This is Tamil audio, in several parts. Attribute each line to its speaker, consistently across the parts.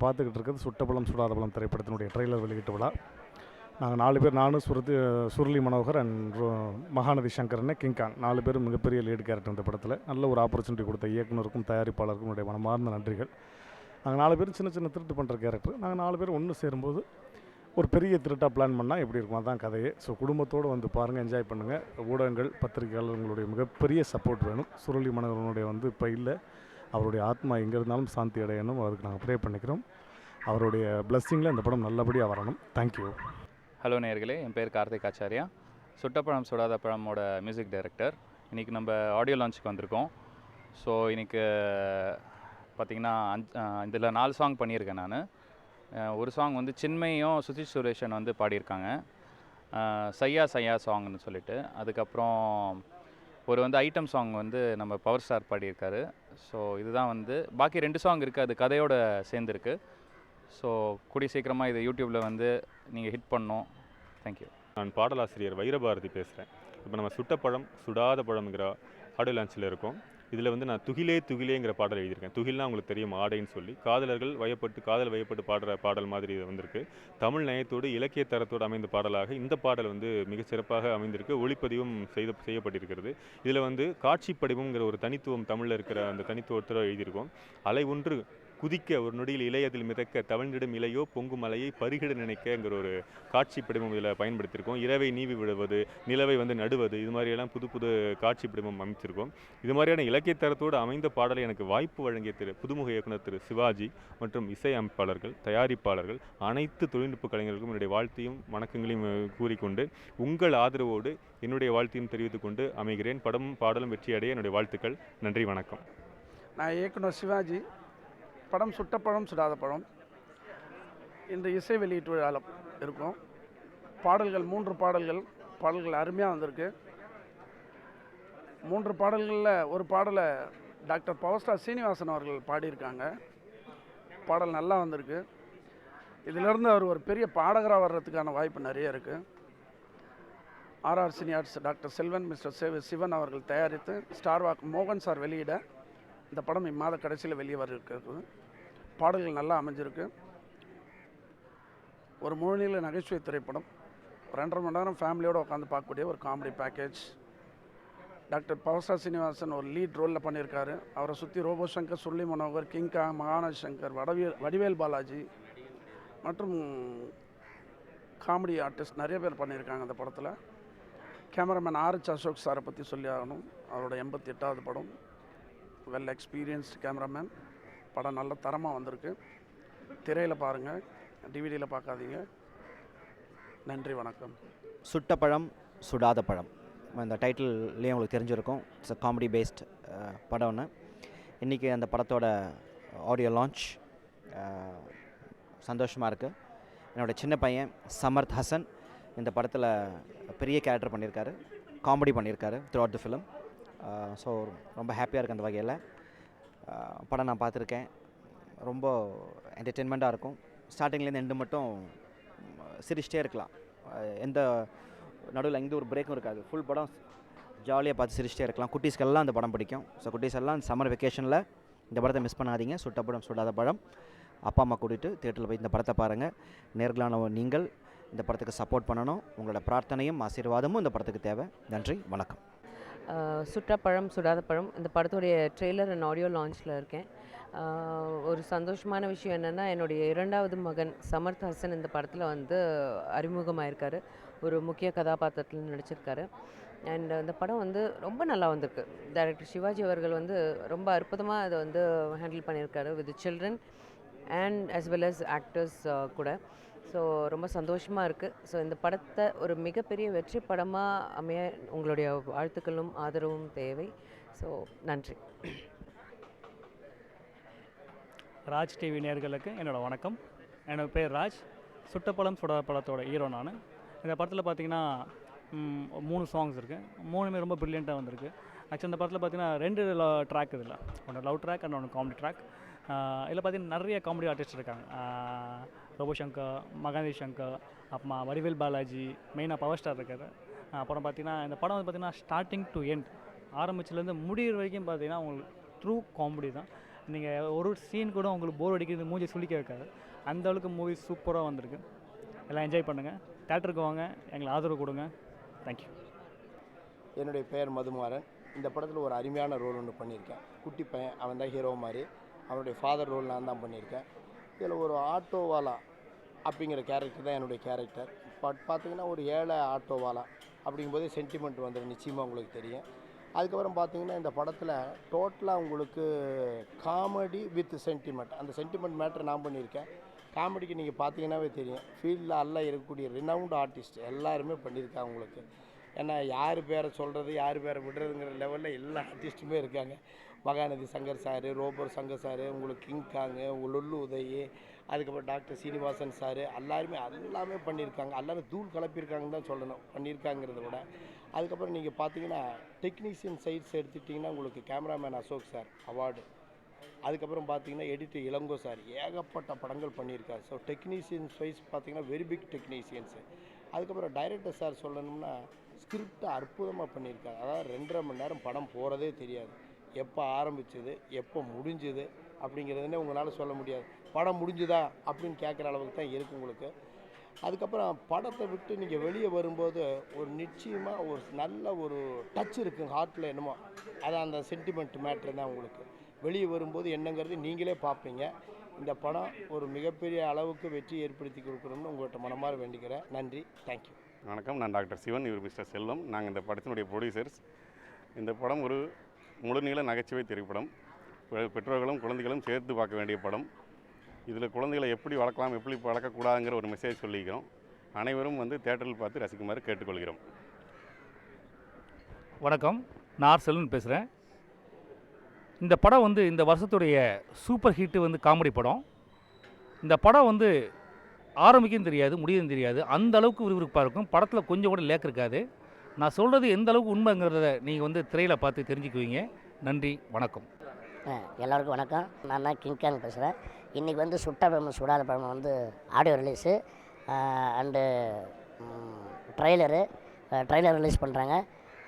Speaker 1: பார்த்துக்கிட்டு இருக்கிறது சுட்டபலம் சுடாத பலம் திரைப்படத்தினுடைய ட்ரெய்லர் வெளியீட்டு விழா. நாங்கள் 4 பேர், நானும் சுருளி மனோகர் அண்ட் மகாநதி சங்கர்னு கிங்காங் 4 பேரும் மிகப்பெரிய லீடு கேரக்டர் இந்த படத்தில். நல்ல ஒரு ஆப்பர்ச்சுனிட்டி கொடுத்த இயக்குனருக்கும் தயாரிப்பாளருக்கும் என்னுடைய மனமார்ந்த நன்றிகள். நாங்கள் 4 பேரும் சின்ன சின்ன திருட்டு பண்ணுற கேரக்டர். நாங்கள் 4 பேர் ஒன்று சேரும்போது ஒரு பெரிய திருட்டாக பிளான் பண்ணால் எப்படி இருக்கும், அதான் கதையே. ஸோ குடும்பத்தோடு வந்து பாருங்கள், என்ஜாய் பண்ணுங்கள். ஊடகங்கள், பத்திரிகையாளர்களுடைய மிகப்பெரிய சப்போர்ட் வேணும். சுருளி மனோகரனுடைய இப்போ இல்லை, அவருடைய ஆத்மா எங்கே இருந்தாலும் சாந்தி அடையணும். அதுக்கு நாங்கள் ப்ரே பண்ணிக்கிறோம். அவருடைய பிளஸ்ஸிங்கில் இந்த படம் நல்லபடியாக வரணும். தேங்க்யூ.
Speaker 2: ஹலோ நேயர்களே, என் பேர் கார்த்திக் ஆச்சாரியா, சுட்டப்பழம் சுடாத பழமோட மியூசிக் டைரக்டர். இன்றைக்கி நம்ம ஆடியோ லான்ச்சுக்கு வந்திருக்கோம். ஸோ இன்றைக்கி பார்த்திங்கன்னா இதில் 4 சாங் பண்ணியிருக்கேன் நான். ஒரு சாங் வந்து சின்மையும் சுதீஷ் சுரேஷன் வந்து பாடியிருக்காங்க, சையா சையா சாங்னு சொல்லிட்டு. அதுக்கப்புறம் ஒரு வந்து ஐட்டம் சாங் வந்து நம்ம பவர் ஸ்டார் பாடியிருக்காரு. ஸோ இதுதான் வந்து பாக்கி 2 சாங் இருக்குது, அது கதையோடு சேர்ந்துருக்கு. ஸோ கூடிய சீக்கிரமாக இது யூடியூப்பில் வந்து நீங்கள் ஹிட் பண்ணோம். தேங்க்யூ.
Speaker 3: நான் பாடலாசிரியர் வைரபாரதி பேசுகிறேன். இப்போ நம்ம சுட்டப்பழம் சுடாத பழம்ங்கிற ஆடியோ லான்ச்சில் இருக்கோம். இதில் வந்து நான் துகிலே துகிலேங்கிற பாடல் எழுதியிருக்கேன். துகில்னா உங்களுக்கு தெரியும், ஆடைன்னு சொல்லி காதலர்கள் காதல் வயப்பட்டு பாடுற பாடல் மாதிரி இது வந்திருக்கு. தமிழ் நயத்தோடு இலக்கிய தரத்தோடு அமைந்த பாடலாக இந்த பாடல் வந்து மிகச்சிறப்பாக அமைந்திருக்கு. ஒளிப்பதிவும் செய்யப்பட்டிருக்கிறது. இதில் வந்து காட்சி படிவம்ங்கிற ஒரு தனித்துவம் தமிழில் இருக்கிற அந்த தனித்துவத்தோடு எழுதியிருக்கோம். அலை ஒன்று குதிக்க ஒரு நொடியில் இலையதில் மிதக்க தவழ்ந்திடும் இலையோ பொங்கும் மலையை பருகிட நினைக்கங்கிற ஒரு காட்சி படிவம் இதில் பயன்படுத்தியிருக்கோம். இரவை நீவி விடுவது, நிலவை வந்து நடுவது, இது மாதிரியெல்லாம் புது புது காட்சி படிவம் அமைச்சிருக்கோம். இது மாதிரியான இலக்கிய தரத்தோடு அமைந்த பாடலை எனக்கு வாய்ப்பு வழங்கிய புதுமுக இயக்குனர் திரு சிவாஜி மற்றும் இசையமைப்பாளர்கள், தயாரிப்பாளர்கள், அனைத்து தொழில்நுட்ப கலைஞர்களுக்கும் என்னுடைய வாழ்த்தையும் வணக்கங்களையும் கூறிக்கொண்டு உங்கள் ஆதரவோடு என்னுடைய வாழ்த்தையும் தெரிவித்துக் கொண்டு அமைகிறேன். படமும் பாடலும் வெற்றியடைய என்னுடைய வாழ்த்துக்கள். நன்றி, வணக்கம்.
Speaker 4: நான் இயக்குனர் சிவாஜி. படம் சுட்டப்பழம் சுடாத பழம் இந்த இசை வெளியீட்டு விழாவில் இருக்கும். பாடல்கள் 3 பாடல்கள் அருமையாக வந்திருக்கு. 3 பாடல்களில் ஒரு பாடலை டாக்டர் பவர் ஸ்டார் சீனிவாசன் அவர்கள் பாடியிருக்காங்க. பாடல் நல்லா வந்திருக்கு. இதிலிருந்து அவர் ஒரு பெரிய பாடகராக வர்றதுக்கான வாய்ப்பு நிறைய இருக்குது. RR Cinearts doctor Selvan, mister Sivan அவர்கள் தயாரித்து ஸ்டார் வாக் மோகன் சார் வெளியிட இந்த படம் இம்மாத கடைசியில் வெளியே வர இருக்கிறது. பாடல்கள் நல்லா அமைஞ்சிருக்கு. ஒரு முழுநீள நகைச்சுவை திரைப்படம். 2.5 மணி நேரம் ஃபேமிலியோடு உட்காந்து பார்க்கக்கூடிய ஒரு comedy package. Doctor power star Srinivasan ஒரு லீட் ரோலில் பண்ணியிருக்காரு. அவரை சுற்றி ரோபோ சங்கர், சுருளி மனோகர், கிங்காங், மகாநதி சங்கர், வடிவேல் பாலாஜி மற்றும் காமெடி ஆர்டிஸ்ட் நிறைய பேர் பண்ணியிருக்காங்க அந்த படத்தில். கேமராமேன் ஆர்எச் அசோக் சாரை பற்றி சொல்லி ஆகணும். அவரோட 88வது படம். Well experienced cameraman. படம் நல்ல தரமாக வந்திருக்கு. திரையில் பாருங்கள், டிவிடியில் பார்க்காதீங்க. நன்றி, வணக்கம்.
Speaker 5: சுட்டப்பழம் சுடாத பழம், இந்த டைட்டில்லேயே உங்களுக்கு தெரிஞ்சிருக்கும். இட்ஸ் அ காமெடி பேஸ்ட் படம்னு. இன்றைக்கி அந்த படத்தோட ஆடியோ லான்ச். சந்தோஷமாக இருக்குது. என்னோடய சின்ன பையன் சமர்த் ஹசன் இந்த படத்தில் பெரிய கேரக்டர் பண்ணியிருக்காரு, காமெடி பண்ணியிருக்காரு through out the film. So ரொம்ப ஹாப்பியாக இருக்குது அந்த வகையில். படம் நான் பார்த்துருக்கேன். ரொம்ப என்டர்டெயின்மெண்ட்டாக இருக்கும். ஸ்டார்டிங்லேருந்து எண்டு மட்டும் சிரிச்சிட்டே இருக்கலாம். எந்த நடுவில் எந்த ஒரு பிரேக்கும் இருக்காது. ஃபுல் படம் ஜாலியாக பார்த்து சிரிச்சிட்டே இருக்கலாம். குட்டீஸ்க்கெல்லாம் அந்த படம் பிடிக்கும். ஸோ குட்டீஸ் எல்லாம் சம்மர் வெக்கேஷனில் இந்த படத்தை மிஸ் பண்ணாதீங்க. சுட்டப்படம் சுடாத படம். அப்பா அம்மா கூட்டிகிட்டு தியேட்டரில் போய் இந்த படத்தை பாருங்கள். நேர்களான நீங்கள் இந்த படத்துக்கு சப்போர்ட் பண்ணணும். உங்களோட பிரார்த்தனையும் ஆசீர்வாதமும் இந்த படத்துக்கு தேவை. நன்றி, வணக்கம்.
Speaker 6: சுட்டப்பழம் சுடாத பழம் இந்த படத்துடைய ட்ரெய்லர் அண்ட் ஆடியோ லான்ச்சில் இருக்கேன். ஒரு சந்தோஷமான விஷயம் என்னென்னா, என்னுடைய 2வது மகன் சமர்த் ஹசன் இந்த படத்தில் வந்து அறிமுகமாயிருக்காரு. ஒரு முக்கிய கதாபாத்திரத்தில் நடிச்சிருக்காரு. அண்ட் இந்த படம் வந்து ரொம்ப நல்லா வந்திருக்கு. டைரக்டர் சிவாஜி அவர்கள் வந்து ரொம்ப அற்புதமாக அதை வந்து ஹேண்டில் பண்ணியிருக்காரு with children and as well as actors கூட. ஸோ ரொம்ப சந்தோஷமாக இருக்குது. ஸோ இந்த படத்தை ஒரு மிகப்பெரிய வெற்றி படமாக அமைய உங்களுடைய வாழ்த்துக்களும் ஆதரவும் தேவை. ஸோ நன்றி.
Speaker 7: ராஜ் டிவி நேயர்களுக்கு என்னோடய வணக்கம். என்னோட பேர் ராஜ். சுட்டப்பழம் சுடாத பழத்தோட ஹீரோ நான். இந்த படத்தில் பார்த்திங்கன்னா 3 சாங்ஸ் இருக்குது. 3மே ரொம்ப ப்ரில்லியண்ட்டாக வந்திருக்கு. ஆக்சுவலி இந்த படத்தில் பார்த்திங்கன்னா 2 ட்ராக் இதில். ஒன்று லவ் ட்ராக் அண்ட் ஒன்று காமெடி ட்ராக். இதில் பார்த்திங்கன்னா நிறைய காமெடி ஆர்டிஸ்ட் இருக்காங்க. ரோபோ சங்கர், மகாநதி சங்கர், அப்புறமா வடிவேல் பாலாஜி, மெயினாக பவர் ஸ்டார் இருக்காரு. அப்புறம் பார்த்திங்கன்னா இந்த படம் வந்து பார்த்திங்கன்னா ஸ்டார்டிங் டு எண்ட், ஆரம்பிச்சிலேருந்து முடிகிற வரைக்கும் பார்த்திங்கன்னா உங்களுக்கு ட்ரூ காமெடி தான். நீங்கள் ஒரு சீன் கூட உங்களுக்கு போர் அடிக்கிறது மூஞ்சி சுளிக்க வைக்காது. அந்த அளவுக்கு மூவி சூப்பராக வந்திருக்கு. எல்லாம் என்ஜாய் பண்ணுங்கள், தேட்டருக்கு வாங்க, எங்களை ஆதரவு கொடுங்க. தேங்க்யூ.
Speaker 8: என்னுடைய பெயர் மதுமாறன். இந்த படத்தில் ஒரு அருமையான ரோல் ஒன்று பண்ணியிருக்கேன். குட்டி பையன், அவன் தான் ஹீரோ மாதிரி. அவனுடைய ஃபாதர் ரோல் நான் தான் பண்ணியிருக்கேன். இதில் ஒரு ஆட்டோவாலா அப்படிங்கிற கேரக்டர் தான் என்னுடைய கேரக்டர். பார்த்தீங்கன்னா ஒரு ஏழை ஆட்டோவாலா அப்படிங்கும்போது சென்டிமெண்ட் வந்துடும், நிச்சயமாக உங்களுக்கு தெரியும். அதுக்கப்புறம் பார்த்தீங்கன்னா இந்த படத்தில் டோட்டலாக உங்களுக்கு காமெடி வித் சென்டிமெண்ட், அந்த சென்டிமெண்ட் மேட்ரு நான் பண்ணியிருக்கேன். காமெடிக்கு நீங்கள் பார்த்தீங்கன்னாவே தெரியும், ஃபீல்டில் எல்லாம் இருக்கக்கூடிய ரினவுண்ட் ஆர்டிஸ்ட் எல்லாருமே பண்ணியிருக்காங்க உங்களுக்கு. ஏன்னா யார் பேரை சொல்கிறது யார் பேரை விடுறதுங்கிற லெவலில் எல்லா ஆர்டிஸ்ட்டுமே இருக்காங்க. மகாநதி சங்கர் சார், ரோபோர் சங்கர் சார், உங்களுக்கு கிங்காங்கு, லுல்லு உதய், அதுக்கப்புறம் டாக்டர் சீனிவாசன் சார், எல்லாமே பண்ணியிருக்காங்க. எல்லாரும் தூள் கலப்பியிருக்காங்கன்னு தான் சொல்லணும், பண்ணியிருக்காங்கிறத விட. அதுக்கப்புறம் நீங்கள் பார்த்தீங்கன்னா டெக்னீஷியன் சைட்ஸ் எடுத்துக்கிட்டிங்கன்னா உங்களுக்கு கேமராமேன் அசோக் சார் அவார்டு. அதுக்கப்புறம் பார்த்தீங்கன்னா எடிட்டர் இளங்கோ சார் ஏகப்பட்ட படங்கள் பண்ணியிருக்காரு. ஸோ டெக்னீஷியன்ஸ் வைஸ் பார்த்தீங்கன்னா வெரி பிக் டெக்னீஷியன்ஸு. அதுக்கப்புறம் டைரக்டர் சார் சொல்லணும்னா ஸ்கிரிப்டை அற்புதமாக பண்ணியிருக்காரு. அதாவது 2.5 மணி நேரம் படம் போகிறதே தெரியாது. எப்போ ஆரம்பிச்சது எப்போ முடிஞ்சுது அப்படிங்கிறதுனே உங்களால் சொல்ல முடியாது. படம் முடிஞ்சுதா அப்படின்னு கேட்குற அளவுக்கு தான் இருக்குது உங்களுக்கு. அதுக்கப்புறம் படத்தை விட்டு நீங்கள் வெளியே வரும்போது ஒரு நிச்சயமாக ஒரு நல்ல ஒரு டச் இருக்குங்க ஹார்ட்டில் என்னமோ. அதான் அந்த சென்டிமெண்ட் மேட்ரு தான் உங்களுக்கு. வெளியே வரும்போது என்னங்கிறது நீங்களே பார்ப்பீங்க. இந்த படம் ஒரு மிகப்பெரிய அளவுக்கு வெற்றி ஏற்படுத்தி கொடுக்கணும்னு உங்கள்கிட்ட மனமாற வேண்டிக்கிறேன். நன்றி, தேங்க்யூ.
Speaker 9: வணக்கம், நான் டாக்டர் சிவன், இவர் மிஸ்டர் செல்வம். நாங்கள் இந்த படத்தினுடைய ப்ரொடியூசர்ஸ். இந்த படம் ஒரு முழுநீள நகைச்சுவை திரைப்படம். பெற்றோர்களும் குழந்தைகளும் சேர்த்து பார்க்க வேண்டிய படம். இதில் குழந்தைகளை எப்படி வளர்க்கலாம், எப்படி வளர்க்கக்கூடாதுங்கிற ஒரு மெசேஜ் சொல்லிக்கிறோம். அனைவரும் வந்து தேட்டரில் பார்த்து ரசிக்குமாறு கேட்டுக்கொள்கிறோம்.
Speaker 10: வணக்கம், நான் செல்வன் பேசுகிறேன். இந்த படம் வந்து இந்த வருஷத்துடைய சூப்பர் ஹிட்டு வந்து காமெடி படம். இந்த படம் வந்து ஆரம்பிக்கும் தெரியாது, முடியும் தெரியாது, அந்த அளவுக்கு விறுவிறுப்பாக இருக்கும். படத்தில் கொஞ்சம் கூட லேக் இருக்காது. நான் சொல்கிறது எந்த அளவுக்கு உண்மைங்கிறத நீங்கள் வந்து திரையில் பார்த்து தெரிஞ்சுக்குவீங்க. நன்றி, வணக்கம்.
Speaker 11: எல்லாருக்கும் வணக்கம். நான் தான் கிங்காங் பேசுகிறேன். இன்றைக்கி வந்து சுட்ட பழம் சுடாத பழம் வந்து audio release and trailer release பண்ணுறாங்க.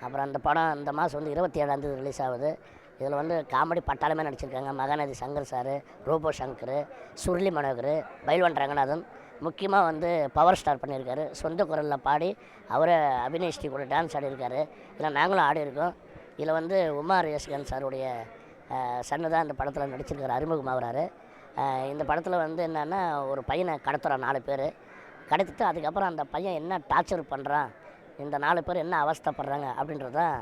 Speaker 11: அப்புறம் அந்த படம் இந்த மாதம் வந்து 27ஆம் தேதி ரிலீஸ் ஆகுது. இதில் வந்து காமெடி பட்டாளமே நடிச்சிருக்காங்க. மகாநதி சங்கர் சார், ரோபோ சங்கர், சுருளி மனோகர், பைல்வான் ரங்கநாதன், முக்கியமாக வந்து பவர் ஸ்டார் பண்ணியிருக்காரு. சொந்த குரலில் பாடி அவரை அபிநயஸ்ரீ கூட டான்ஸ் ஆடியிருக்காரு. இதில் நாங்களும் ஆடி இருக்கோம். இதில் வந்து உமார் யஸ்கன் சாருடைய சன்னு தான் இந்த படத்தில் நடிச்சிருக்காரு, அறிமுகமாகறாரு. இந்த படத்தில் வந்து என்னென்னா ஒரு பையனை கடத்துகிறான் 4 பேர். கடத்திட்டு அதுக்கப்புறம் அந்த பையன் என்ன டார்ச்சர் பண்ணுறான், இந்த 4 பேர் என்ன அவஸ்தைப்படுறாங்க அப்படின்றது தான்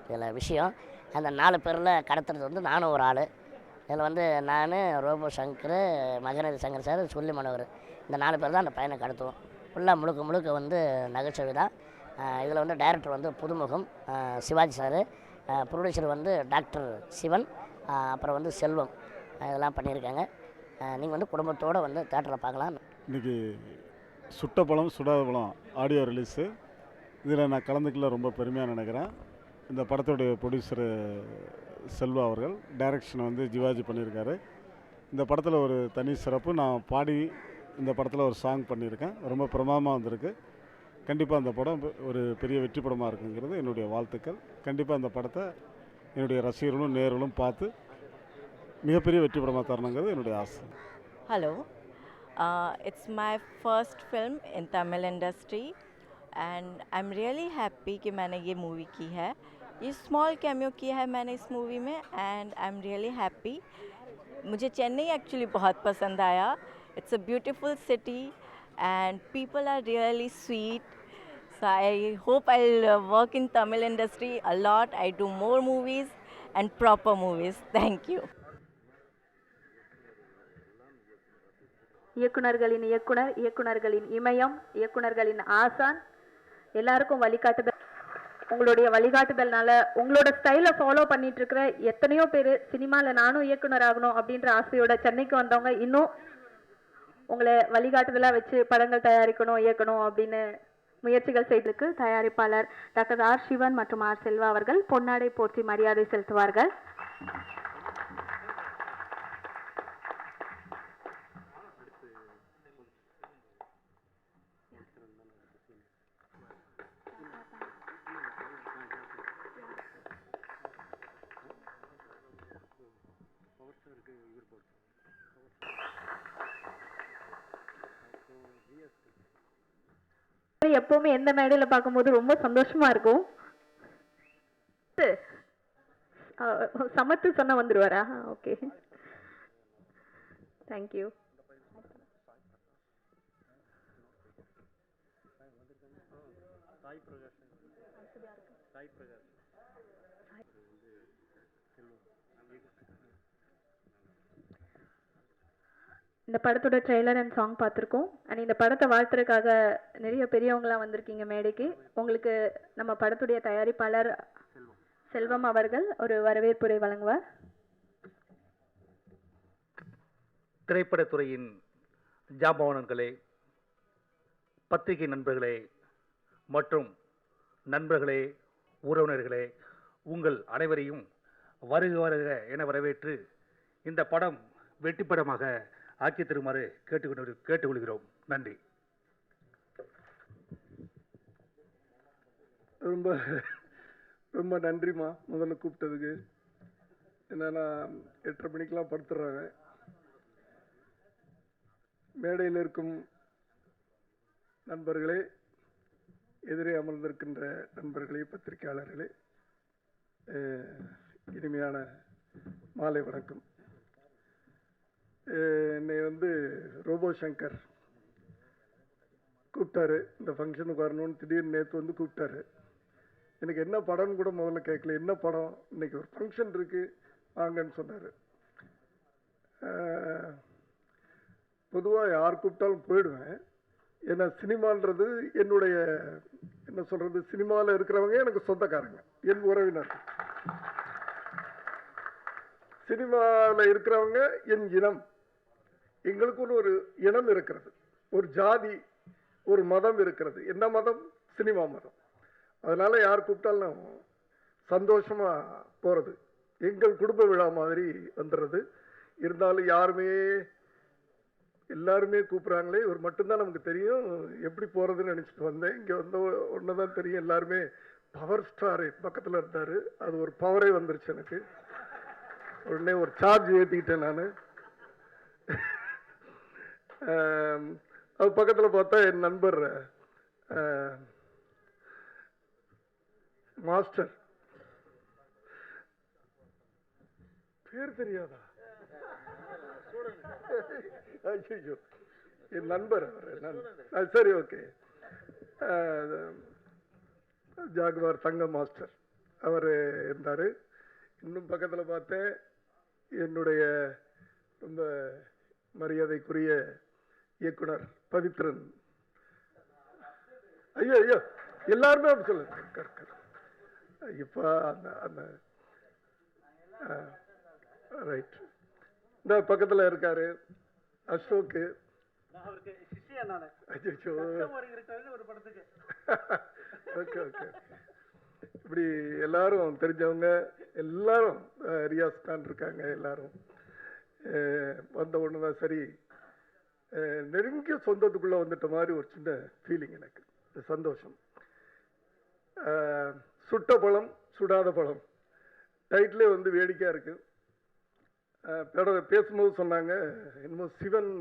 Speaker 11: இதில் விஷயம். அந்த 4 பேரில் கடத்துறது வந்து நானும் ஒரு ஆள். இதில் வந்து நான், ரோபோ சங்கர், மகநதி சங்கர் சார், சுருளி மனோகர், இந்த 4 பேர் தான் அந்த பையனை கடத்துவோம். ஃபுல்லாக முழுக்க வந்து நகைச்சுவை தான். இதில் வந்து டைரக்டர் வந்து புதுமுகம் சிவாஜி சார், ப்ரொடியூசர் வந்து டாக்டர் சிவன், அப்புறம் வந்து செல்வம், இதெல்லாம் பண்ணியிருக்காங்க. நீங்கள் வந்து குடும்பத்தோடு வந்து தேட்டரில் பார்க்கலாம்.
Speaker 1: இன்றைக்கி சுட்ட பழம் சுடாத பழம் ஆடியோ ரிலீஸு. இதில் நான் கலந்துக்கல ரொம்ப பெருமையாக நினைக்கிறேன். இந்த படத்துடைய ப்ரொடியூசரு செல்வா அவர்கள், டைரக்ஷன் வந்து ஜிவாஜி பண்ணியிருக்காரு. இந்த படத்தில் ஒரு தனி சிறப்பு, நான் பாடி இந்த படத்தில் ஒரு சாங் பண்ணியிருக்கேன். ரொம்ப பிரமாதமாக வந்திருக்கு. கண்டிப்பாக அந்த படம் ஒரு பெரிய வெற்றி படமாக இருக்குங்கிறது என்னுடைய வாழ்த்துக்கள். கண்டிப்பாக அந்த படத்தை என்னுடைய ரசிகர்களும் நேயர்களும் பார்த்து மிகப்பெரிய வெற்றி படமாக தரணுங்கிறது என்னுடைய ஆசை.
Speaker 12: Hello, it's my first film in Tamil industry and I'm really happy कि मैंने ये मूवी की है. ये स्मॉल कैमियो किया है मैंने इस मूवी में and I'm really happy. मुझे चेन्नई एक्चुअली बहुत पसंद आया. It's a beautiful city and people are really sweet. So I hope I'll work in Tamil industry a lot. I do more movies and proper movies. Thank you.
Speaker 13: இயக்குனர்களின் இயக்குனர், இயக்குனர்களின் இமயம், இயக்குனர்களின் ஆசான், எல்லாருக்கும் வழிகாட்டுதல். உங்களுடைய வழிகாட்டுதல்னால உங்களோட ஸ்டைலை ஃபாலோ பண்ணிட்டு இருக்கிற எத்தனையோ பேர் சினிமாவில் நானும் இயக்குனர் ஆகணும் அப்படின்ற ஆசையோட சென்னைக்கு வந்தவங்க இன்னும் உங்களை வழிகாட்டுதலாக வச்சு படங்கள் தயாரிக்கணும், இயக்கணும் அப்படின்னு முயற்சிகள் செய்திருக்கு. தயாரிப்பாளர் டாக்டர் ஆர் சிவன் மற்றும் ஆர் செல்வா அவர்கள் பொன்னாடை போர்த்தி மரியாதை செலுத்துவார்கள்.
Speaker 1: இருக்கு.
Speaker 13: எப்போவுமே எந்த மேடையில் பார்க்கும்போது ரொம்ப சந்தோஷமாக இருக்கும். சமத்து சொன்னால் வந்துடுவாரா? Okay, thank you. இந்த படத்தோட ட்ரெய்லர் அண்ட் சாங் பார்த்துருக்கோம். அண்ட் இந்த படத்தை வாழ்த்துறதுக்காக நிறைய பெரியவங்களாம் வந்திருக்கீங்க மேடைக்கு. உங்களுக்கு நம்ம படத்துடைய தயாரிப்பாளர் செல்வம் அவர்கள் ஒரு வரவேற்புரை வழங்குவார்.
Speaker 10: திரைப்படத்துறையின் ஜாம்பவான்களே, பத்திரிகை நண்பர்களே மற்றும் நண்பர்களே, உறவினர்களே, உங்கள் அனைவரையும் வருக வருக என வரவேற்று இந்த படம் வெற்றிப்படமாக ஆக்கி தருமாறு கேட்டுக்கொள்கிறோம். நன்றி.
Speaker 14: ரொம்ப ரொம்ப நன்றிம்மா முதல்ல கூப்பிட்டதுக்கு. என்னன்னா 8:30 மணிக்கெலாம் படுத்துடுறாங்க. மேடையில் இருக்கும் நண்பர்களே, எதிரே அமர்ந்திருக்கின்ற நண்பர்களே, பத்திரிகையாளர்களே, இனிமையான மாலை வணக்கம். என்னை ரோபோ சங்கர் கூப்பிட்டாரு இந்த ஃபங்க்ஷனுக்கு வரணும்னு. திடீர்னு நேற்று கூப்பிட்டாரு. எனக்கு என்ன படம்னு கூட முதல்ல கேட்கல. என்ன படம், இன்னைக்கு ஒரு ஃபங்க்ஷன் இருக்குது வாங்கன்னு சொன்னார். பொதுவாக யார் கூப்பிட்டாலும் போயிடுவேன். ஏன்னா சினிமான்றது என்னுடைய என்ன சொல்கிறது, சினிமாவில் இருக்கிறவங்க எனக்கு சொந்தக்காரங்க, என் உறவினர். சினிமாவில் இருக்கிறவங்க என் இனம். எங்களுக்குன்னு ஒரு இனம் இருக்கிறது, ஒரு ஜாதி, ஒரு மதம் இருக்கிறது. என்ன மதம்? சினிமா மதம். அதனால் யார் கூப்பிட்டாலும் சந்தோஷமாக போகிறது. எங்கள் குடும்ப விழா மாதிரி வந்துடுறது. இருந்தாலும் எல்லாருமே கூப்பிட்றாங்களே, இவர் மட்டும்தான் நமக்கு தெரியும், எப்படி போகிறதுன்னு நினச்சிட்டு வந்தேன். இங்கே ஒன்று தான் தெரியும், எல்லாருமே பவர் ஸ்டாரு பக்கத்தில் இருந்தார். அது ஒரு பவரே வந்துருச்சு எனக்கு. உடனே ஒரு சார்ஜ் ஏற்றிக்கிட்டேன் நான். அது பக்கத்தில் பார்த்தா என் நண்பர் மாஸ்டர். பேர் தெரியாதா? ஐயோ, என் நண்பர். சரி, ஓகே. ஜாகுவார் தங்க மாஸ்டர் அவர் இருந்தார். இன்னும் பக்கத்தில் பார்த்தேன் என்னுடைய ரொம்ப மரியாதைக்குரிய இயக்குனர் பவித்ரன். ஐயோ ஐயோ, எல்லாருமே அப்படி சொல்லுங்க. இப்போ அந்த ரைட். இந்த பக்கத்தில் இருக்காரு அசோக்கு. Okay okay. இப்படி எல்லாரும் தெரிஞ்சவங்க, எல்லாரும் ரியாஸ் கான் இருக்காங்க. எல்லாரும் வந்த ஒன்று தான் சரி, நெருங்கிய சொந்தத்துக்குள்ளே வந்துட்ட மாதிரி ஒரு சின்ன ஃபீலிங் எனக்கு. சந்தோஷம். சுட்ட பழம் சுடாத பழம் டைட்டிலே வேடிக்கையாக இருக்குது. பேசும்போது சொன்னாங்க என்னமோ சிவன்.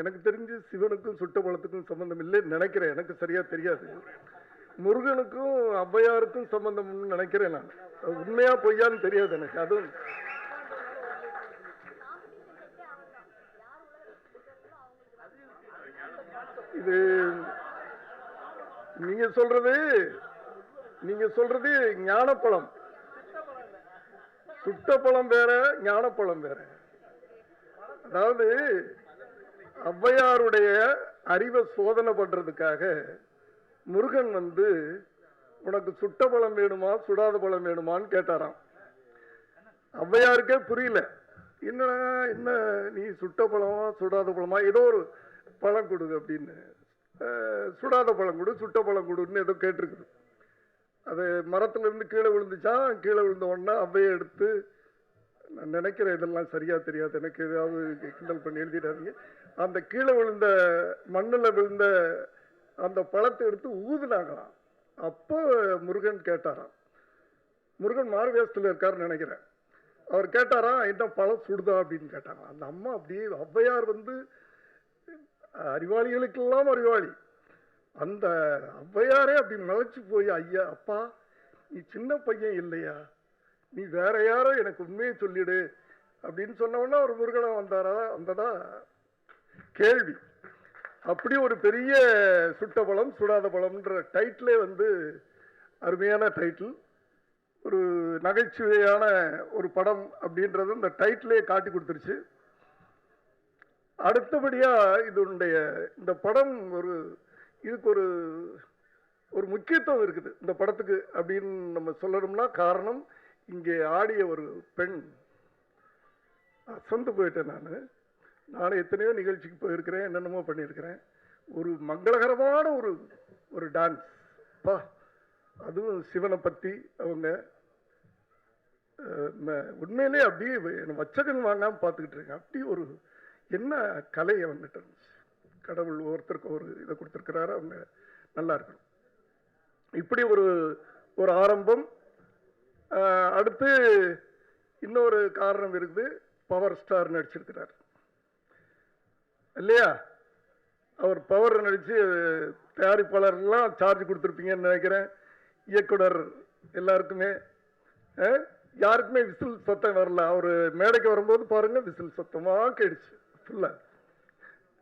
Speaker 14: எனக்கு தெரிஞ்சு சிவனுக்கும் சுட்ட பழத்துக்கும் சம்மந்தம் இல்லைன்னு நினைக்கிறேன். எனக்கு சரியாக தெரியாது. முருகனுக்கும் ஔவையாருக்கும் சம்பந்தம்னு நினைக்கிறேன் நான். உண்மையா பொய்யான்னு தெரியாது எனக்கு. அதுவும் இது நீங்க சொல்றது ஞானப்பழம். சுட்ட பழம் வேற, ஞானப்பழம் வேற. அதாவது ஔவையாருடைய அறிவை சோதனை பண்றதுக்காக முருகன் உனக்கு சுட்ட பழம் வேணுமா சுடாத பழம் வேணுமான்னு கேட்டாராம். ஔவையாருக்கே புரியல. என்ன நீ சுட்ட பழமா சுடாத பழமா, ஏதோ ஒரு பழம் கொடு அப்படின்னு. சுடாத பழம் கொடு, சுட்ட பழம் கொடுன்னு ஏதோ கேட்டிருக்குது. அது மரத்துலேருந்து கீழே விழுந்துச்சான். கீழே விழுந்த உடனே ஔவையை எடுத்து, நான் நினைக்கிறேன் இதெல்லாம் சரியா தெரியாது எனக்கு, ஏதாவது கிண்டல் பண்ணி எழுதிடாதீங்க. அந்த கீழே விழுந்த மண்ணில் விழுந்த அந்த பழத்தை எடுத்து ஊதுனாங்களாம். அப்போ முருகன் கேட்டாராம். முருகன் மார்வேஸ்டில் இருக்காருன்னு நினைக்கிறேன். அவர் கேட்டாராம், என்ன பழம் சுடுதா அப்படின்னு கேட்டாங்க. அந்த அம்மா அப்படியே, ஔவையார் அறிவாளிகளுக்கெல்லாம் அறிவாளி. அந்த ஔவையாரே அப்படி மலைச்சு போய், ஐயா அப்பா நீ சின்ன பையன் இல்லையா, நீ வேற யாரோ எனக்கு உண்மையை சொல்லிடு அப்படின்னு சொன்னோன்னா ஒரு முருகனம் வந்ததா கேள்வி. அப்படி ஒரு பெரிய சுட்ட பழம் சுடாத பழம்ன்ற டைட்டிலே வந்து அருமையான டைட்டில். ஒரு நகைச்சுவையான ஒரு படம் அப்படின்றது இந்த டைட்டிலே காட்டி கொடுத்துருச்சு. அடுத்தபடியாக இந்த படம் இதுக்கு ஒரு முக்கியத்துவம் இருக்குது இந்த படத்துக்கு அப்படின்னு நம்ம சொல்லணும்னா காரணம், இங்கே ஆடிய ஒரு பெண். அசந்து போயிட்டேன். நானும் எத்தனையோ நிகழ்ச்சிக்கு போயிருக்கிறேன், என்னென்னமோ பண்ணியிருக்கிறேன். ஒரு மங்களகரமான ஒரு டான்ஸ் பா, அதுவும் சிவனை பற்றி அவங்க உண்மையிலே அப்படியே வச்சகன் வாங்காமல் பார்த்துக்கிட்டு இருக்கேன். அப்படி ஒரு என்ன கலையை வந்துட்டு இருந்துச்சு. கடவுள் ஒவ்வொருத்தருக்கும் ஒரு இதை கொடுத்துருக்கிறாரு, அவங்க நல்லா இருக்கணும். இப்படி ஒரு ஆரம்பம். அடுத்து இன்னொரு காரணம் இருக்குது, பவர் ஸ்டார் நடிச்சிருக்கிறார் இல்லையா? அவர் பவர் நடித்து தயாரிப்பாளர்கள்லாம் சார்ஜ் கொடுத்துருப்பீங்கன்னு நினைக்கிறேன். இயக்குனர் எல்லாருக்குமே யாருக்குமே விசில் சத்தம் வரல. அவர் மேடைக்கு வரும்போது பாருங்க விசில் சத்தமாக கேடுச்சு ஃபுல்லாக.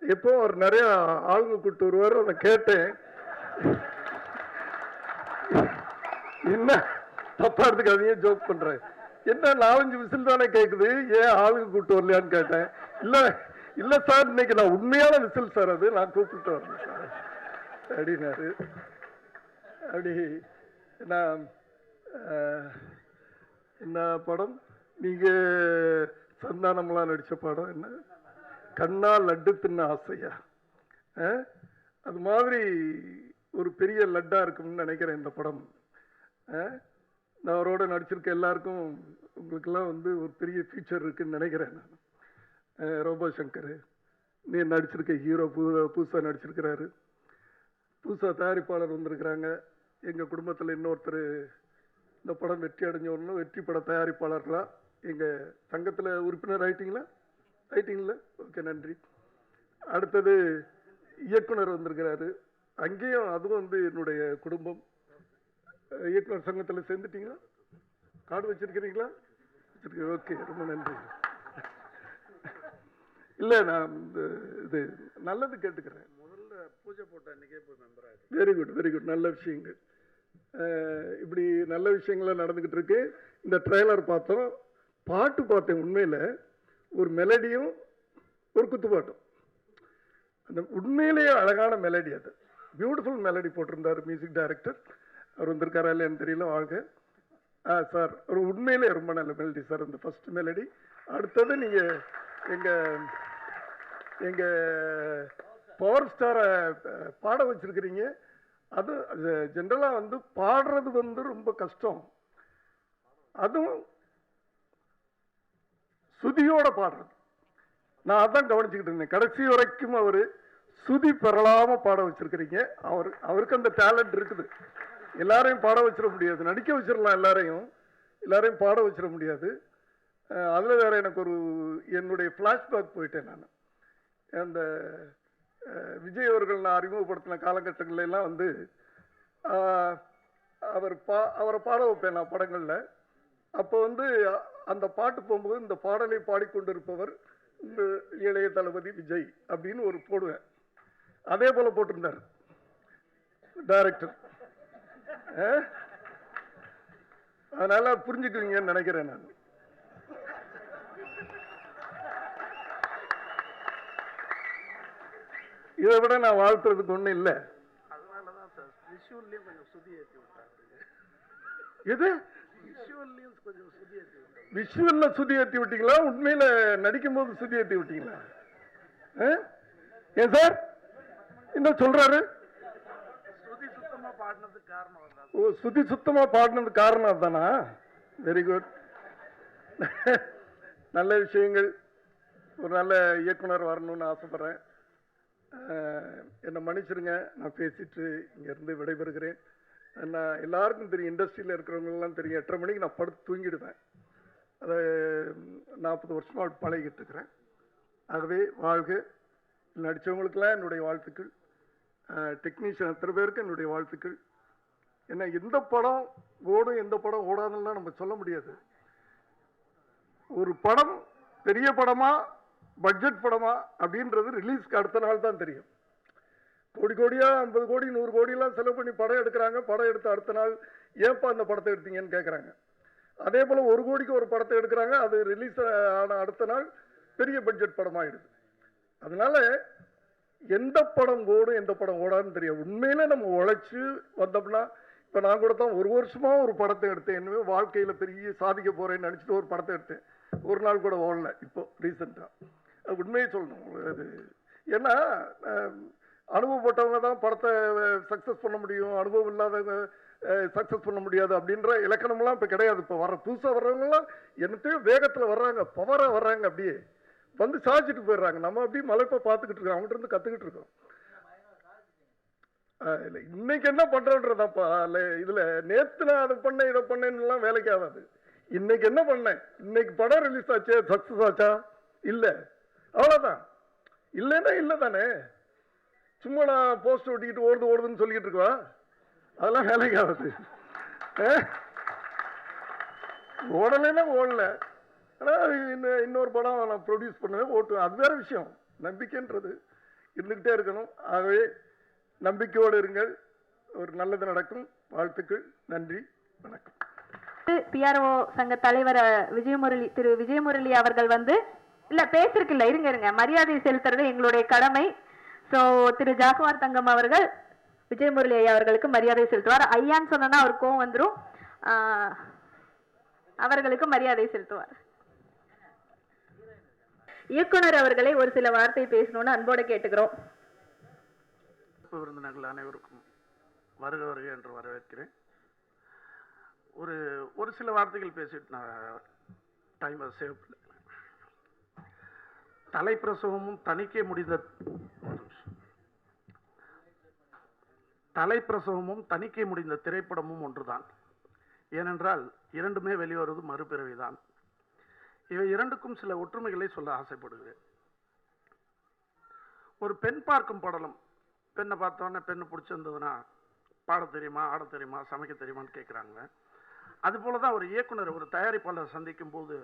Speaker 14: எப்போ அவர் நிறைய ஆளுங்க கூப்பிட்டு வருவார். அதை கேட்டேன், என்ன தப்பா எடுத்துக்காதீங்க, ஜோக் பண்றேன். என்ன 4-5 விசில் தானே கேட்குது, ஏன் ஆளுங்க கூப்பிட்டு வரலையான்னு கேட்டேன். இல்லை சார் இன்னைக்கு நான் உண்மையான விசில் சார், அது நான் கூப்பிட்டு வரேன் சார் அப்படின்னாரு. அப்படி நான் என்ன படம், நீங்கள் சந்தானம்லாம் நடித்த படம் என்ன, கண்ணா லட்டு தின்ன ஆசையா, அது மாதிரி ஒரு பெரிய லட்டாக இருக்கும்னு நினைக்கிறேன் இந்த படம். நான் அவரோட நடிச்சிருக்க எல்லாருக்கும் உங்களுக்கெல்லாம் வந்து ஒரு பெரிய ஃபியூச்சர் இருக்குன்னு நினைக்கிறேன். நான் ரோபோ சங்கர் நீ நடிச்சிருக்க ஹீரோ புதுசாக நடிச்சிருக்கிறாரு, புதுசாக தயாரிப்பாளர் வந்திருக்கிறாங்க. எங்கள் குடும்பத்தில் இன்னொருத்தர் இந்த படம் வெற்றி அடைஞ்சவொன்னு வெற்றி பட தயாரிப்பாளர்களாக எங்கள் சங்கத்தில் உறுப்பினர் ஆயிட்டீங்களா? ஓகே, நன்றி. அடுத்தது இயக்குனர் வந்திருக்கிறாரு, அங்கேயும் அதுவும் வந்து என்னுடைய குடும்பம். இயக்குனர் சங்கத்தில் சேர்ந்துட்டீங்களா? கார்டு வச்சிருக்கிறீங்களா? ஓகே, ரொம்ப நன்றி. இல்லை, நான் இது நல்லது கேட்டுக்கிறேன். முதல்ல பூஜை போட்ட அன்றைக்கே போய் மெம்பர் ஆகிடுச்சு. வெரி குட், நல்ல விஷயங்கள். இப்படி நல்ல விஷயங்கள்லாம் நடந்துக்கிட்டு இருக்கு. இந்த ட்ரெய்லர் பார்த்தோம், பாட்டு பார்த்தேன். உண்மையில் ஒரு மெலடியும் ஒரு குத்துப்பாட்டும், அந்த உண்மையிலேயே அழகான மெலடி, அது பியூட்டிஃபுல் மெலடி போட்டிருந்தார் மியூசிக் டைரக்டர். அவர் வந்திருக்காரா இல்லைன்னு தெரியல. வாழ்க சார், ஒரு உண்மையிலே ரொம்ப நல்ல மெலடி சார் இந்த ஃபர்ஸ்ட் மெலடி. அடுத்தது நீங்கள் எங்கள் பவர் ஸ்டாரை பாட வச்சிருக்கிறீங்க. அது ஜென்ரலாக வந்து பாடுறது வந்து ரொம்ப கஷ்டம், அதுவும் சுதியோட பாடுறது. நான் அதான் கவனிச்சுக்கிட்டு இருந்தேன் கடைசி வரைக்கும். அவர் சுதி பெறலாம பாட வச்சிருக்கிறீங்க. அவருக்கு அந்த டேலண்ட் இருக்குது. எல்லாரையும் பாட வச்சிட முடியாது, நடிக்க வச்சிடலாம், எல்லாரையும் பாட வச்சிட முடியாது. அதில் வேற எனக்கு என்னுடைய ஃப்ளாஷ்பேக் போயிட்டேன். நான் அந்த விஜய் அவர்கள் நான் அறிமுகப்படுத்தின காலகட்டங்கள்ல எல்லாம் வந்து அவரை பாட வைப்பேன் நான் படங்களில். அப்போ வந்து அந்த பாட்டு போகும்போது இந்த பாடலை பாடிக்கொண்டிருப்பவர் இளைய தளபதி விஜய் அப்படின்னு ஒரு போடுவேன். அதே போல போட்டிருந்தார் டைரக்டர். அதனால புரிஞ்சுக்குவீங்கன்னு நினைக்கிறேன் நான். இதை விட நான் வாழ்த்துறதுக்கு ஒன்றும் இல்லை. அதனாலதான் சார் விஷுவல்லையும் கொஞ்சம் சுதி ஏற்றி விட்டாங்க. எது விஷுவல்லையும் கொஞ்சம் சுதி ஏற்றி விட்டாங்க. விஷுவல்ல சுதி ஏற்றி விட்டீங்களா? உண்மையில நடிக்கும் போது சுதி ஏற்றி விட்டீங்களா? ஏன் சார் இன்னும் சொல்றாரு? சுதி சுத்தமா பாடினதுக்கு காரணம். ஓ, சுதி சுத்தமா பாடினதுக்கு காரணம் அதுதானா? Very good. நல்ல விஷயங்கள். ஒரு நல்ல இயக்குனர் வரணும்னு ஆசைப்படுறேன். என்னை மன்னிச்சிருங்க, நான் பேசிட்டு இங்கேருந்து விடைபெறுகிறேன். நான் எல்லாருக்கும் தெரியும், இண்டஸ்ட்ரியில் இருக்கிறவங்களெலாம் தெரியும், 8:30 மணிக்கு நான் படுத்து தூங்கிடுவேன். அதை 40 வருஷமாக பழகிட்டு இருக்கிறேன். ஆகவே வாழ்க. நடித்தவங்களுக்கெல்லாம் என்னுடைய வாழ்த்துக்கள். டெக்னீஷியன் அத்தனை பேருக்கு என்னுடைய வாழ்த்துக்கள். ஏன்னா எந்த படம் ஓடும் எந்த படம் ஓடாதுலாம் நம்ம சொல்ல முடியாது. ஒரு படம் பெரிய படமா பட்ஜெட் படமா அப்படின்றது ரிலீஸ்க்கு அடுத்த நாள் தான் தெரியும். கோடி கோடியா 50 கோடி 100 கோடியெல்லாம் செலவு பண்ணி படம் எடுக்கிறாங்க. படம் எடுத்த அடுத்த நாள் ஏப்பா அந்த படத்தை எடுத்தீங்கன்னு கேட்குறாங்க. அதே போல் 1 கோடிக்கு ஒரு படத்தை எடுக்கிறாங்க. அது ரிலீஸ் ஆன அடுத்த நாள் பெரிய பட்ஜெட் படமாகிடுது. அதனால எந்த படம் ஓடும் எந்த படம் ஓடாதுன்னு தெரியும். உண்மையில நம்ம உழைச்சி வந்தோம்னா, இப்போ நான் கூட தான் 1 வருஷமாக ஒரு படத்தை எடுத்தேன். என்னவே வாழ்க்கையில் பெரிய சாதிக்க போகிறேன்னு நினச்சிட்டு ஒரு படத்தை எடுத்தேன். ஒரு நாள் கூட ஓடல. இப்போ ரீசெண்டாக அது உண்மையை சொல்லணும். அது ஏன்னா அனுபவப்பட்டவங்க தான் படத்தை சக்ஸஸ் பண்ண முடியும், அனுபவம் இல்லாதவங்க சக்ஸஸ் பண்ண முடியாது அப்படின்ற இலக்கணம்லாம் இப்போ கிடையாது. இப்போ புதுசாக வர்றவங்கலாம் என்னத்தையும் வேகத்தில் வர்றாங்க, பவராக வர்றாங்க, அப்படியே வந்து சாதிச்சுட்டு போயிடுறாங்க. நம்ம அப்படியே மலைப்பை பார்த்துக்கிட்டு இருக்கோம், அவங்ககிட்ட இருந்து கற்றுக்கிட்டு இருக்கோம். இல்லை இன்னைக்கு என்ன பண்ணுறோன்றதாப்பா இல்லை. இதில் நேற்று நான் அதை பண்ணேன் இதை பண்ணேன்னுலாம் வேலைக்கு ஆகாது. இன்னைக்கு என்ன பண்ணேன், இன்னைக்கு படம் ரிலீஸ் ஆச்சு, சக்ஸஸ் ஆச்சா, இல்லை, அவ்வளோதான். இல்லைன்னா இல்லை தானே. சும்மா நான் போஸ்ட் ஒட்டிக்கிட்டு ஓடுதுன்னு சொல்லிக்கிட்டு இருக்கா, அதெல்லாம் வேலைக்கு ஆகுது. ஓடலைன்னா ஓடல. ஆனால் இன்னொரு படம் நான் ப்ரொடியூஸ் பண்ணுவேன், ஓட்டுவேன், அது வேற விஷயம். நம்பிக்கைன்றது இருந்துக்கிட்டே இருக்கணும். ஆகவே நம்பிக்கையோடு இருங்கள், ஒரு நல்லது நடக்கும். வாழ்த்துக்கள், நன்றி, வணக்கம்.
Speaker 13: பிஆர்ஓ சங்க தலைவர் திரு விஜயமுரளி அவர்கள் வந்து இல்லை பேசிருக்கில்ல, இருங்க மரியாதை செலுத்துறது எங்களுடைய கடமை. ஸோ திரு ஜாகுவார் தங்கம் அவர்கள் விஜயமுரளி ஐயா அவர்களுக்கு மரியாதை செலுத்துவார். ஐயான்னு சொன்னா அவர் கோவம் வந்துடும். அவர்களுக்கு மரியாதை செலுத்துவார். இயக்குனர் அவர்களை ஒரு சில வார்த்தை பேசணும்னு அன்போடு கேட்டுக்கிறோம்.
Speaker 4: விருந்தினர்கள் அனைவருக்கும் வருக வருக என்று வரவேற்கிறேன். ஒரு சில வார்த்தைகள் பேசிட்டு நான் டைமை சேவ் பண்ண. தலைப்பிரசவமும் தணிக்கை முடிந்த திரைப்படமும் ஒன்றுதான். ஏனென்றால் இரண்டுமே வெளிவருவது மறுபிறவிதான். இவை இரண்டுக்கும் சில ஒற்றுமைகளை சொல்ல ஆசைப்படுகிறேன். ஒரு பெண் பார்க்கும் படலம், பெண்ணை பார்த்தோன்னே பெண்ணு பிடிச்சிருந்ததுன்னா பாட தெரியுமா, ஆட தெரியுமா, சமைக்க தெரியுமான்னு கேட்குறாங்க. அதுபோல தான் ஒரு இயக்குனர் ஒரு தயாரிப்பாளர் சந்திக்கும் போது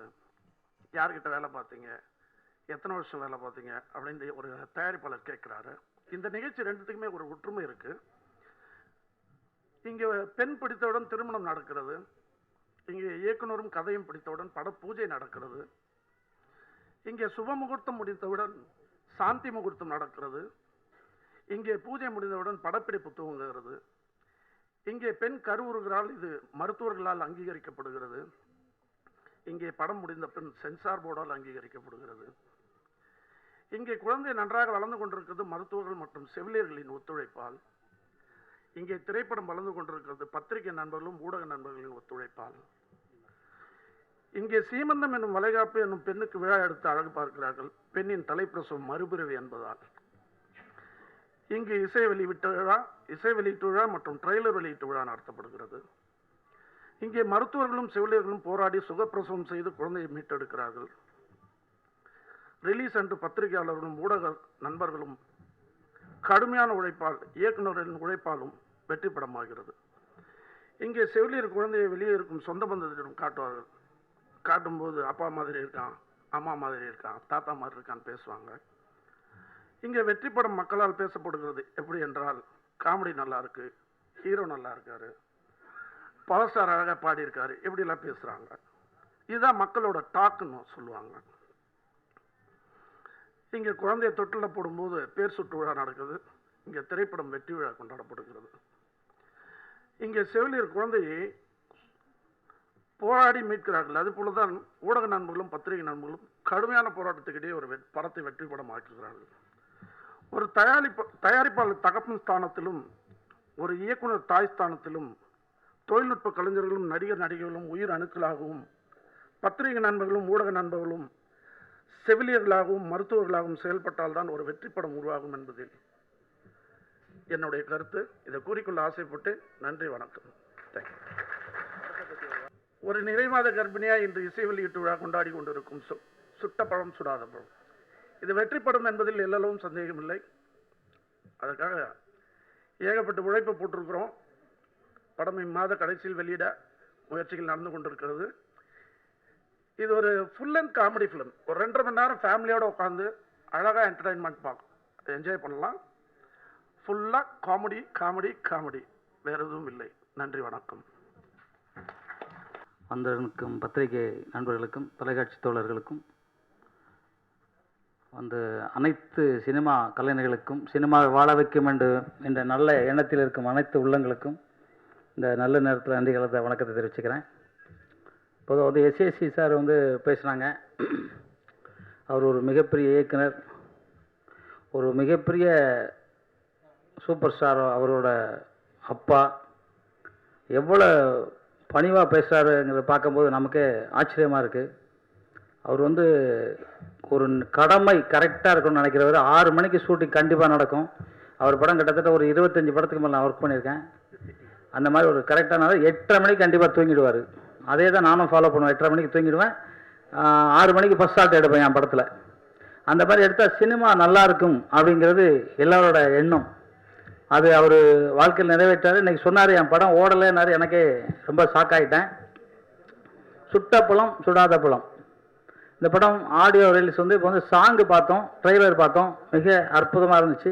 Speaker 4: யார்கிட்ட வேலை பார்த்தீங்க, எத்தனை வருஷம் வேலை பார்த்தீங்க அப்படின்னு ஒரு தயாரிப்பாளர் கேட்குறாரு. இந்த நிகழ்ச்சி ரெண்டுத்துக்குமே ஒரு ஒற்றுமை இருக்குது. இங்கே பெண் பிடித்தவுடன் திருமணம் நடக்கிறது, இங்கே இயக்குனரும் கதையும் பிடித்தவுடன் பட பூஜை நடக்கிறது, இங்கே சுப முகூர்த்தம் முடித்தவுடன் சாந்தி முகூர்த்தம் நடக்கிறது, இங்கே பூஜை முடிந்தவுடன் படப்பிடிப்பு துவங்குகிறது, இங்கே பெண் கருவுறுகிறாள், இது மருத்துவர்களால் அங்கீகரிக்கப்படுகிறது, இங்கே படம் முடிந்த பின் சென்சார் போர்டால் அங்கீகரிக்கப்படுகிறது, இங்கே குழந்தை நன்றாக வளர்ந்து கொண்டிருக்கிறது மருத்துவர்கள் மற்றும் செவிலியர்களின் ஒத்துழைப்பால், இங்கே திரைப்படம் வளர்ந்து கொண்டிருக்கிறது பத்திரிகை நண்பர்களும் ஊடக நண்பர்களின் ஒத்துழைப்பால், இங்கே சீமந்தம் என்னும் வளைகாப்பு என்னும் பெண்ணுக்கு விழா எடுத்து அழகு பார்க்கிறார்கள் பெண்ணின் தலைப்பிரசவம் மறுபிறவி என்பதால், இங்கு இசை வெளியீட்டு விழா மற்றும் ட்ரெய்லர் வெளியீட்டு விழா நடத்தப்படுகிறது, இங்கே மருத்துவர்களும் செவிலியர்களும் போராடி சுகப்பிரசவம் செய்து குழந்தையை மீட்டெடுக்கிறார்கள், ரிலீஸ் அன்று பத்திரிகையாளர்களும் ஊடக நண்பர்களும் கடுமையான உழைப்பால் இயக்குநரின் உழைப்பாலும் வெற்றி படமாகிறது. இங்கே செவிலியர் குழந்தையை வெளியே இருக்கும் சொந்த பந்தத்திடம் காட்டுவார்கள். காட்டும்போது அப்பா மாதிரி இருக்கான், அம்மா மாதிரி இருக்கான், தாத்தா மாதிரி இருக்கான்னு பேசுவாங்க. இங்கே வெற்றி படம் மக்களால் பேசப்படுகிறது. எப்படி என்றால் காமெடி நல்லா இருக்கு, ஹீரோ நல்லா இருக்காரு, பவர் ஸ்டார் அழகாக பாடியிருக்காரு, எப்படிலாம் பேசுகிறாங்க. இதுதான் மக்களோட டாக்குன்னு சொல்லுவாங்க. இங்கே குழந்தைய தொட்டில் போடும்போது பேர் சுட்டு விழா நடக்குது, இங்கே திரைப்படம் வெற்றி விழா கொண்டாடப்படுகிறது. இங்கே செவிலியர் குழந்தையை போராடி மீட்கிறார்கள். அதுபோல தான் ஊடக நண்பர்களும் பத்திரிகை நண்பர்களும் கடுமையான போராட்டத்துக்கிடையே ஒரு படத்தை வெற்றி படம் ஆக்குகிறார்கள். ஒரு தயாரிப்பாளர் தகப்பன் ஸ்தானத்திலும் ஒரு இயக்குனர் தாய் ஸ்தானத்திலும் தொழில்நுட்ப கலைஞர்களும் நடிகர் நடிகைகளும் உயிர் அணுக்களாகவும் பத்திரிகை நண்பர்களும் ஊடக நண்பர்களும் செவிலியர்களாகவும் மருத்துவர்களாகவும் செயல்பட்டால்தான் ஒரு வெற்றி படம் உருவாகும் என்பதில் என்னுடைய கருத்து. இதை கூறிக்கொள்ள ஆசைப்பட்டு நன்றி, வணக்கம். தேங்க்யூ. ஒரு நிறைமாத கர்ப்பிணியாக இன்று இசை வெளியீட்டு விழா கொண்டாடி கொண்டிருக்கும் சுட்ட பழம் சுடாத பழம் இது வெற்றி படம் என்பதில் எல்லளவும் சந்தேகமில்லை. அதற்காக ஏகப்பட்ட உழைப்பை போட்டிருக்கிறோம். படம் இம்மாத கடைசியில் வெளியிட முயற்சிகள் நடந்து கொண்டிருக்கிறது. இது ஒரு ஃபுல் அண்ட் காமெடி ஃபிலிம். ஒரு 2.5 மணி நேரம் ஃபேமிலியோடு உட்காந்து அழகாக என்டர்டைன்மெண்ட் பார்க்கும், என்ஜாய் பண்ணலாம். ஃபுல்லாக காமெடி காமெடி காமெடி, வேறு எதுவும் இல்லை. நன்றி, வணக்கம்.
Speaker 15: வந்திருக்கும் பத்திரிகை நண்பர்களுக்கும் தொலைக்காட்சி தோழர்களுக்கும் அனைத்து சினிமா கலைஞர்களுக்கும் சினிமாவை வாழ வைக்கும் என்ற நல்ல எண்ணத்தில் இருக்கும் அனைத்து உள்ளங்களுக்கும் இந்த நல்ல நேரத்தில் நன்றி கலந்த வணக்கத்தை தெரிவிச்சுக்கிறேன். பொதுவாக எஸ்ஏசி சார் பேசுனாங்க. அவர் ஒரு மிகப்பெரிய இயக்குனர், ஒரு மிகப்பெரிய சூப்பர் ஸ்டார். அவரோட அப்பா எவ்வளோ பணிவாக பேசுகிறாருங்கிறத பார்க்கும்போது நமக்கே ஆச்சரியமாக இருக்குது. அவர் ஒரு கடமை கரெக்டாக இருக்கும்னு நினைக்கிறவர். 6 மணிக்கு ஷூட்டிங் கண்டிப்பாக நடக்கும். அவர் படம் கிட்டத்தட்ட ஒரு 25 படத்துக்கு மேலே நான் ஒர்க் பண்ணியிருக்கேன். அந்த மாதிரி ஒரு கரெக்டான 8:30 மணிக்கு கண்டிப்பாக தூங்கிடுவார். அதே தான் நானும் ஃபாலோ பண்ணுவேன். 8:30 மணிக்கு தூங்கிடுவேன். 6 மணிக்கு ஃபஸ்ட் ஷாட் எடுப்பேன் என் படத்தில். அந்த மாதிரி எடுத்தால் சினிமா நல்லா இருக்கும் அப்படிங்கிறது எல்லாரோட எண்ணம். அது அவர் வாழ்க்கையில் நிறைவேற்றார். இன்றைக்கி சொன்னார் என் படம் ஓடலைன்னாரு. எனக்கே ரொம்ப ஷாக் ஆகிட்டேன். சுட்ட பழம் சுடாத பழம் இந்த படம் ஆடியோ ரிலீஸ் இப்போ சாங்கு பார்த்தோம், ட்ரெய்லர் பார்த்தோம். மிக அற்புதமாக இருந்துச்சு.